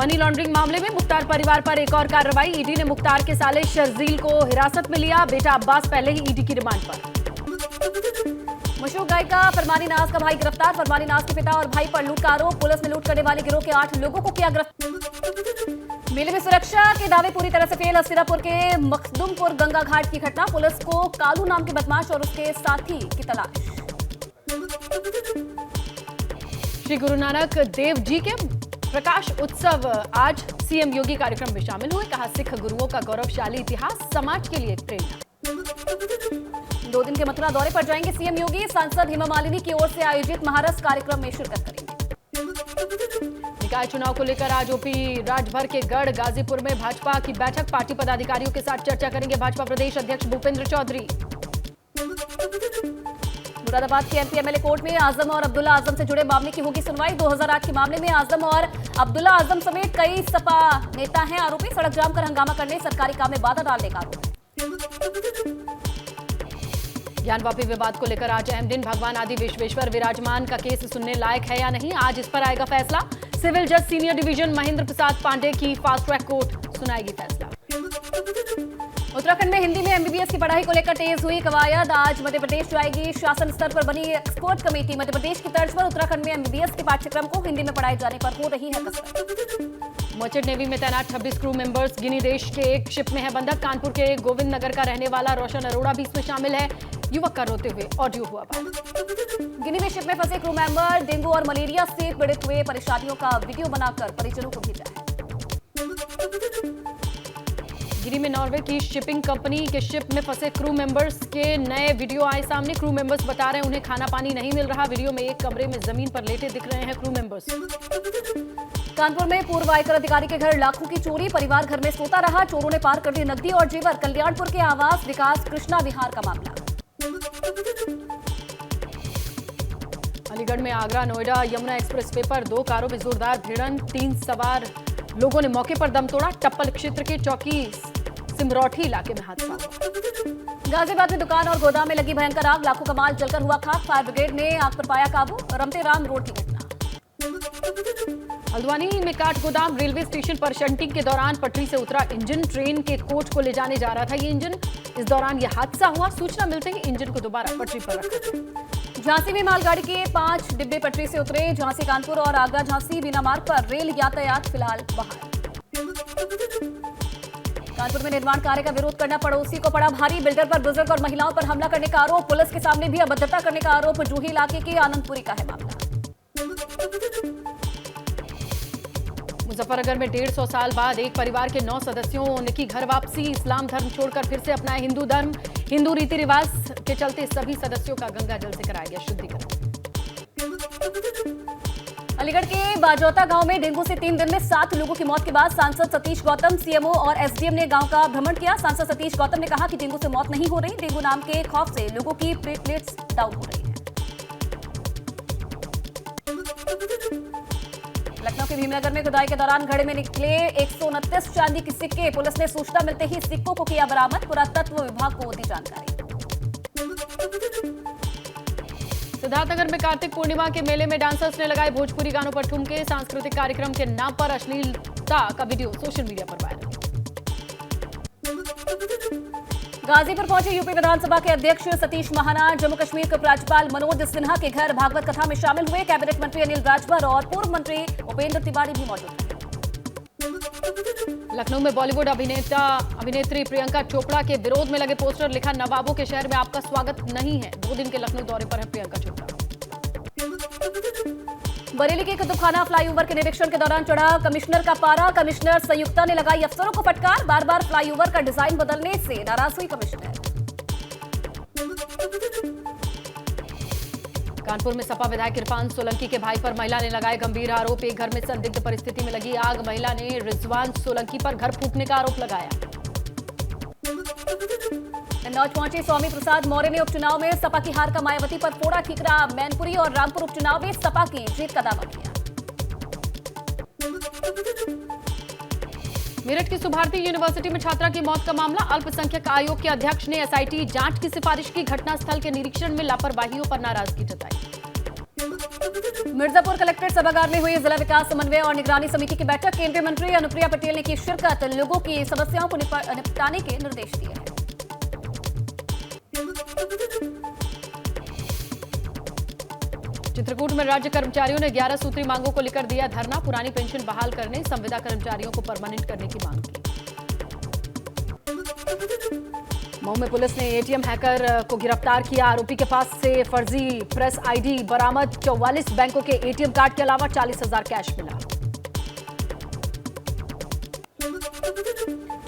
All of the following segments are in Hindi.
मनी लॉन्ड्रिंग मामले में मुख्तार परिवार पर एक और कार्रवाई। ईडी ने मुख्तार के साले शर्जील को हिरासत में लिया। बेटा अब्बास पहले ही ईडी की रिमांड पर। मशहूर गायिका फरमानी नाज का भाई गिरफ्तार। फरमानी नाज के पिता और भाई पर लूट का आरोप। पुलिस ने लूट करने वाले गिरोह के 8 लोगों को किया गिरफ्तार। मेले में सुरक्षा के दावे पूरी तरह से फेल। हस्तिनापुर के मखदुमपुर गंगा घाट की घटना। पुलिस को कालू नाम के बदमाश और उसके साथी की तलाश। श्री गुरु नानक देव जी के प्रकाश उत्सव आज सीएम योगी कार्यक्रम में शामिल हुए। कहा, सिख गुरुओं का गौरवशाली इतिहास समाज के लिए एक प्रेरणा। 2 दिन के मथुरा दौरे पर जाएंगे सीएम योगी। सांसद हेमा मालिनी की ओर से आयोजित महारस कार्यक्रम में शिरकत करेंगे। निकाय चुनाव को लेकर आज ओपी राजभर के गढ़ गाजीपुर में भाजपा की बैठक। पार्टी पदाधिकारियों के साथ चर्चा करेंगे भाजपा प्रदेश अध्यक्ष भूपेंद्र चौधरी। मुरादाबाद के एमपी एमएलए कोर्ट में आजम और अब्दुल्ला आजम से जुड़े मामले की होगी सुनवाई। 2008 के मामले में आजम और अब्दुल्ला आजम समेत कई सपा नेता हैं आरोपी। सड़क जाम कर हंगामा करने, सरकारी काम में बाधा डालने का आरोप। ज्ञानवापी विवाद को लेकर आज अहम दिन। भगवान आदि विश्वेश्वर विराजमान का केस सुनने लायक है या नहीं, आज इस पर आएगा फैसला। सिविल जज सीनियर डिवीजन महेंद्र प्रसाद पांडे की फास्ट ट्रैक कोर्ट सुनाएगी फैसला। उत्तराखंड में हिंदी में एमबीबीएस की पढ़ाई को लेकर तेज हुई कवायद। आज मध्य प्रदेश जाएगी। शासन स्तर पर बनी एक्सपर्ट कमेटी। मध्य प्रदेश की तर्ज पर उत्तराखंड में एमबीबीएस के पाठ्यक्रम को हिंदी में पढ़ाए जाने पर हो रही है कसरत। मर्चेंट नेवी में तैनात 26 क्रू मेंबर्स गिनी देश के एक शिप में है बंधक। कानपुर के गोविंद नगर का रहने वाला रोशन अरोड़ा भी इसमें शामिल है। युवक का रोते हुए ऑडियो हुआ वायरल। गिनी में शिप में फंसे क्रू मेंबर डेंगू और मलेरिया से पीड़ित हुए। परेशानियों का वीडियो बनाकर परिजनों को भेजा है। गिनी में नॉर्वे की शिपिंग कंपनी के शिप में फंसे क्रू मेंबर्स के नए वीडियो आए सामने। क्रू मेंबर्स बता रहे हैं उन्हें खाना पानी नहीं मिल रहा। वीडियो में एक कमरे में जमीन पर लेटे दिख रहे हैं क्रू मेंबर्स। कानपुर में पूर्व आयकर अधिकारी के घर लाखों की चोरी। परिवार घर में सोता रहा। चोरों ने पार कर दी नकदी और जेवर। कल्याणपुर के आवास विकास कृष्णा विहार का मामला। अलीगढ़ में आगरा नोएडा यमुना एक्सप्रेसवे पर 2 कारों में जोरदार भिड़ंत। 3 सवार लोगों ने मौके पर दम तोड़ा। टप्पल क्षेत्र के चौकी सिमरौठी इलाके में हादसा हुआ। गाजियाबाद में दुकान और गोदाम में लगी भयंकर आग। लाखों का माल जलकर हुआ खाक। फायर ब्रिगेड ने आग पर पाया काबू। रमते राम रोड की घटना। हल्द्वानी में काठ गोदाम। रेलवे स्टेशन पर शंटिंग के दौरान पटरी से उतरा इंजन। ट्रेन के कोच को ले जाने जा रहा था ये इंजन। इस दौरान यह हादसा हुआ। सूचना मिलते ही इंजन को दोबारा पटरी पर रखा। झांसी में मालगाड़ी के 5 डिब्बे पटरी से उतरे। झांसी कानपुर और आगरा झांसी बिना मार्ग पर रेल यातायात फिलहाल बहाल। कानपुर में निर्माण कार्य का विरोध करना पड़ोसी को पड़ा भारी। बिल्डर पर बुजुर्ग और महिलाओं पर हमला करने का आरोप। पुलिस के सामने भी अभद्रता करने का आरोप। जूही इलाके के आनंदपुरी का है मामला। मुजफ्फरनगर में 150 साल बाद एक परिवार के 9 सदस्यों की घर वापसी। इस्लाम धर्म छोड़कर फिर से अपनाए हिंदू धर्म। हिंदू रीति रिवाज के चलते सभी सदस्यों का गंगा जल से कराया गया शुद्धिकरण। अलीगढ़ के बाजौता गांव में डेंगू से 3 दिन में 7 लोगों की मौत के बाद सांसद सतीश गौतम, सीएमओ और एसडीएम ने गांव का भ्रमण किया। सांसद सतीश गौतम ने कहा कि डेंगू से मौत नहीं हो रही। डेंगू नाम के खौफ से लोगों की प्लेटलेट्स डाउन हो रही है। लखनऊ के भीमनगर में खुदाई के दौरान घड़े में निकले 129 चांदी के सिक्के। पुलिस ने सूचना मिलते ही सिक्कों को किया बरामद। पुरातत्व विभाग को दी जानकारी। सिद्धार्थनगर में कार्तिक पूर्णिमा के मेले में डांसर्स ने लगाए भोजपुरी गानों पर ठुमके। सांस्कृतिक कार्यक्रम के नाम पर अश्लीलता का वीडियो सोशल मीडिया पर वायरल। गाजीपुर पहुंचे यूपी विधानसभा के अध्यक्ष सतीश महाना। जम्मू कश्मीर के उपराज्यपाल मनोज सिन्हा के घर भागवत कथा में शामिल हुए। कैबिनेट मंत्री अनिल राजभर और पूर्व मंत्री उपेंद्र तिवारी भी मौजूद थे। लखनऊ में बॉलीवुड अभिनेत्री प्रियंका चोपड़ा के विरोध में लगे पोस्टर। लिखा, नवाबों के शहर में आपका स्वागत नहीं है। 2 दिन के लखनऊ दौरे पर है प्रियंका चोपड़ा। बरेली के कुतुबखाना फ्लाईओवर के निरीक्षण के दौरान चढ़ा कमिश्नर का पारा। कमिश्नर संयुक्ता ने लगाई अफसरों को फटकार। बार बार फ्लाईओवर का डिजाइन बदलने से नाराज हुई कमिश्नर। कानपुर में सपा विधायक इरफान सोलंकी के भाई पर महिला ने लगाए गंभीर आरोप। एक घर में संदिग्ध परिस्थिति में लगी आग। महिला ने रिजवान सोलंकी पर घर फूंकने का आरोप लगाया। कन्नौज पहुंचे स्वामी प्रसाद मौर्य ने उपचुनाव में सपा की हार का मायावती पर फोड़ा ठीकरा। मैनपुरी और रामपुर उपचुनाव में सपा की जीत का दावा किया। मेरठ की सुभारती यूनिवर्सिटी में छात्रा की मौत का मामला। अल्पसंख्यक आयोग के अध्यक्ष ने एसआईटी जांच की सिफारिश की। घटनास्थल के निरीक्षण में लापरवाहियों पर नाराजगी जताई। मिर्जापुर कलेक्ट्रेट सभागार में हुई जिला विकास समन्वय और निगरानी समिति की बैठक। केंद्रीय मंत्री अनुप्रिया पटेल ने की शिरकत। लोगों की समस्याओं को निपटाने के निर्देश दिए हैं। चित्रकूट में राज्य कर्मचारियों ने 11 सूत्री मांगों को लेकर दिया धरना। पुरानी पेंशन बहाल करने, संविदा कर्मचारियों को परमानेंट करने की मांग की। मऊ में पुलिस ने एटीएम हैकर को गिरफ्तार किया। आरोपी के पास से फर्जी प्रेस आईडी बरामद। 44 बैंकों के एटीएम कार्ड के अलावा 40,000 कैश मिला।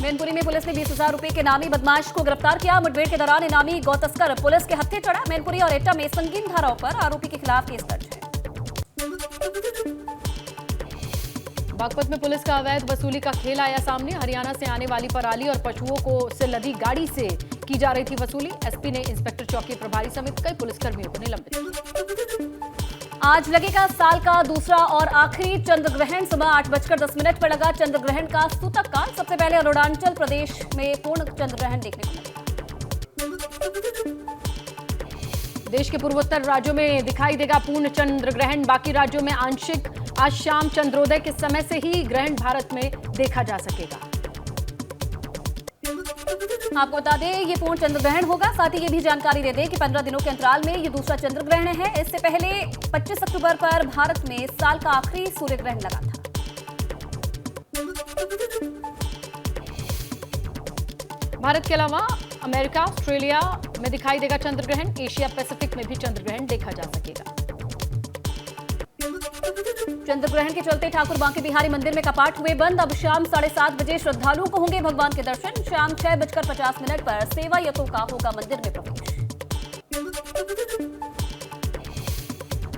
मैनपुरी में पुलिस ने 20,000 रुपए के नामी बदमाश को गिरफ्तार किया। मुठभेड़ के दौरान इनामी गौ तस्कर पुलिस के हत्थे चढ़ा। मैनपुरी और एटा में संगीन धाराओं पर आरोपी के खिलाफ केस दर्ज है। बागपत में पुलिस का अवैध वसूली का खेल आया सामने। हरियाणा से आने वाली पराली और पशुओं को से लदी गाड़ी से की जा रही थी वसूली। एसपी ने इंस्पेक्टर चौकी प्रभारी समेत कई पुलिसकर्मियों को निलंबित किया। आज लगेगा साल का दूसरा और आखिरी चंद्र ग्रहण। सुबह 8:10 पर लगा चंद्र ग्रहण का सूतक काल। सबसे पहले अरुणाचल प्रदेश में पूर्ण चंद्र ग्रहण देखने को मिलेगा। देश के पूर्वोत्तर राज्यों में दिखाई देगा पूर्ण चंद्र ग्रहण। बाकी राज्यों में आंशिक। आज शाम चंद्रोदय के समय से ही ग्रहण भारत में देखा जा सकेगा। आपको बता दें ये पूर्ण चंद्र ग्रहण होगा। साथ ही ये भी जानकारी दे दें कि 15 दिनों के अंतराल में ये दूसरा चंद्र ग्रहण है। इससे पहले 25 अक्टूबर पर भारत में साल का आखिरी सूर्य ग्रहण लगा था। भारत के अलावा अमेरिका, ऑस्ट्रेलिया में दिखाई देगा चंद्र ग्रहण। एशिया पैसिफिक में भी चंद्र ग्रहण देखा जा सकेगा। चंद्र ग्रहण के चलते ठाकुर बांके बिहारी मंदिर में कपाट हुए बंद। अब शाम 7:30 बजे श्रद्धालुओं को होंगे भगवान के दर्शन। शाम 6:50 पर सेवायतों का होगा मंदिर में प्रवेश।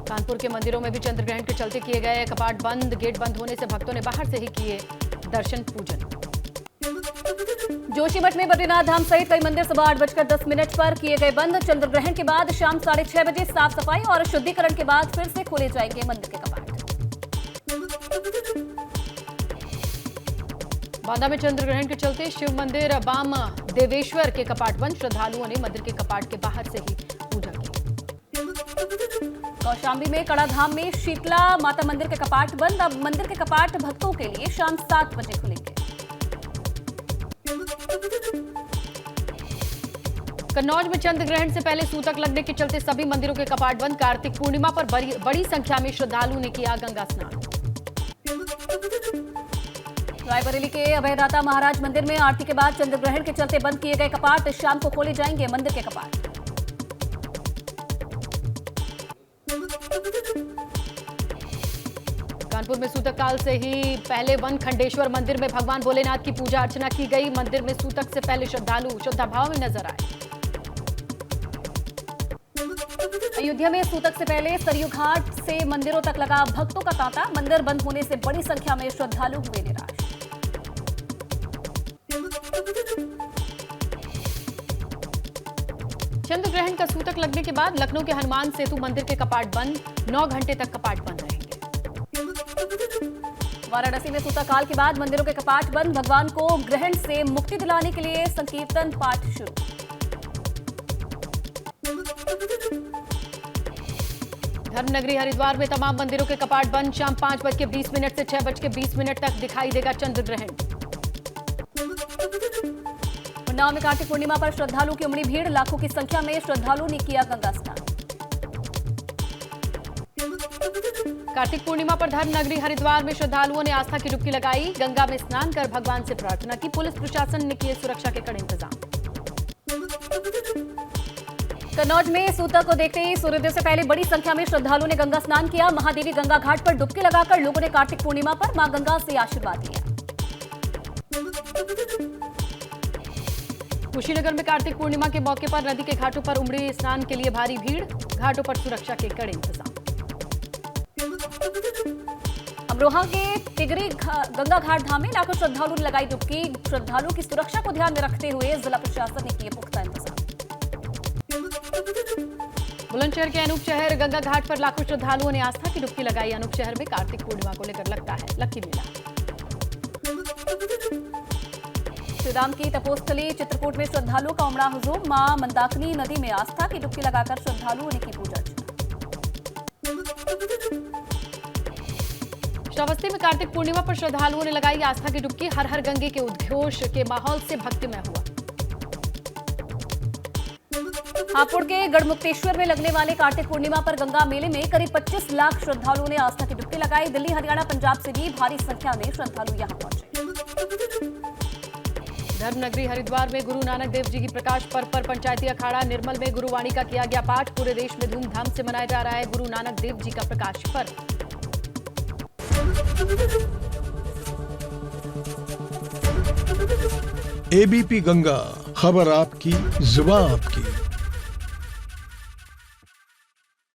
कानपुर के मंदिरों में भी चंद्र ग्रहण के चलते किए गए कपाट बंद। गेट बंद होने से भक्तों ने बाहर से ही किए दर्शन पूजन। जोशीमठ में बद्रीनाथ धाम सहित कई मंदिर सुबह 8:10 पर किए गए बंद। चंद्र ग्रहण के बाद शाम 6:30 बजे साफ सफाई और शुद्धिकरण के बाद फिर से खोले जाएंगे मंदिर के कपाट। बांदा में चंद्र ग्रहण के चलते शिव मंदिर बाम देवेश्वर के कपाट बंद। श्रद्धालुओं ने मंदिर के कपाट के बाहर से ही पूजा की। कौशाम्बी में कड़ाधाम में शीतला माता मंदिर के कपाट बंद। अब मंदिर के कपाट भक्तों के लिए शाम 7 बजे खुलेंगे। कन्नौज में चंद्र ग्रहण से पहले सूतक लगने के चलते सभी मंदिरों के कपाट बंद। कार्तिक पूर्णिमा पर बड़ी संख्या में श्रद्धालुओं ने किया गंगा स्नान। रायबरेली के अभयदाता महाराज मंदिर में आरती के बाद चंद्र ग्रहण के चलते बंद किए गए कपाट शाम को खोले जाएंगे मंदिर के कपाट। कानपुर में सूतक काल से ही पहले वन खंडेश्वर मंदिर में भगवान भोलेनाथ की पूजा अर्चना की गई। मंदिर में सूतक से पहले श्रद्धालु श्रद्धा भाव में नजर आए। अयोध्या में सूतक से पहले सरयू घाट से मंदिरों तक लगा भक्तों का तांता। मंदिर बंद होने से बड़ी संख्या में श्रद्धालु हुए निराश। चंद्र ग्रहण का सूतक लगने के बाद लखनऊ के हनुमान सेतु मंदिर के कपाट बंद। 9 घंटे तक कपाट बंद रहेंगे। वाराणसी में सूतक काल के बाद मंदिरों के कपाट बंद। भगवान को ग्रहण से मुक्ति दिलाने के लिए संकीर्तन पाठ शुरू। धर्मनगरी हरिद्वार में तमाम मंदिरों के कपाट बंद। शाम 5:20 से 6:20 तक दिखाई देगा चंद्र ग्रहण। उन्नाव में कार्तिक पूर्णिमा पर श्रद्धालुओं की उमड़ी भीड़। लाखों की संख्या में श्रद्धालुओं ने किया गंगा स्नान। कार्तिक पूर्णिमा पर धर्मनगरी हरिद्वार में श्रद्धालुओं ने आस्था की डुबकी लगाई। गंगा में स्नान कर भगवान से प्रार्थना की। पुलिस प्रशासन ने किए सुरक्षा के कड़े इंतजाम। कन्नौज में सूतक को देखते ही सूर्योदय से पहले बड़ी संख्या में श्रद्धालुओं ने गंगा स्नान किया। महादेवी गंगा घाट पर डुबकी लगाकर लोगों ने कार्तिक पूर्णिमा पर मां गंगा से आशीर्वाद लिया। कुशीनगर में कार्तिक पूर्णिमा के मौके पर नदी के घाटों पर उमड़ी स्नान के लिए भारी भीड़। घाटों पर सुरक्षा के कड़े इंतजाम। अमरोहा के तिगरी गंगा घाट धाम में लाखों श्रद्धालुओं ने लगाई डुबकी। श्रद्धालुओं की सुरक्षा को ध्यान में रखते हुए जिला प्रशासन ने किए पुख्ता इंतजाम। बुलंदशहर के अनूप शहर गंगा घाट पर लाखों श्रद्धालुओं ने आस्था की डुबकी लगाई। अनूप शहर में कार्तिक पूर्णिमा को लेकर लगता है लक्की मेला। श्रीराम की तपोस्थली चित्रकूट में श्रद्धालुओं का उमड़ा हुजूम। मां मंदाकिनी नदी में आस्था की डुबकी लगाकर श्रद्धालुओं ने की पूजा अर्चना। श्रावस्ती में कार्तिक पूर्णिमा पर श्रद्धालुओं ने लगाई आस्था की डुबकी। हर हर गंगे के उद्घोष के माहौल से भक्तिमय हुआ। हापुड़ के गढ़मुक्तेश्वर में लगने वाले कार्तिक पूर्णिमा पर गंगा मेले में करीब 25 लाख श्रद्धालुओं ने आस्था की डुबकी लगाई। दिल्ली, हरियाणा, पंजाब से भी भारी संख्या में श्रद्धालु यहां पहुंचे। धर्मनगरी हरिद्वार में गुरु नानक देव जी की प्रकाश पर्व पर पंचायती अखाड़ा निर्मल में गुरुवाणी का किया गया पाठ। पूरे देश में धूमधाम से मनाया जा रहा है गुरु नानक देव जी का प्रकाश पर्व। एबीपी गंगा, खबर आपकी, जुबान आपकी।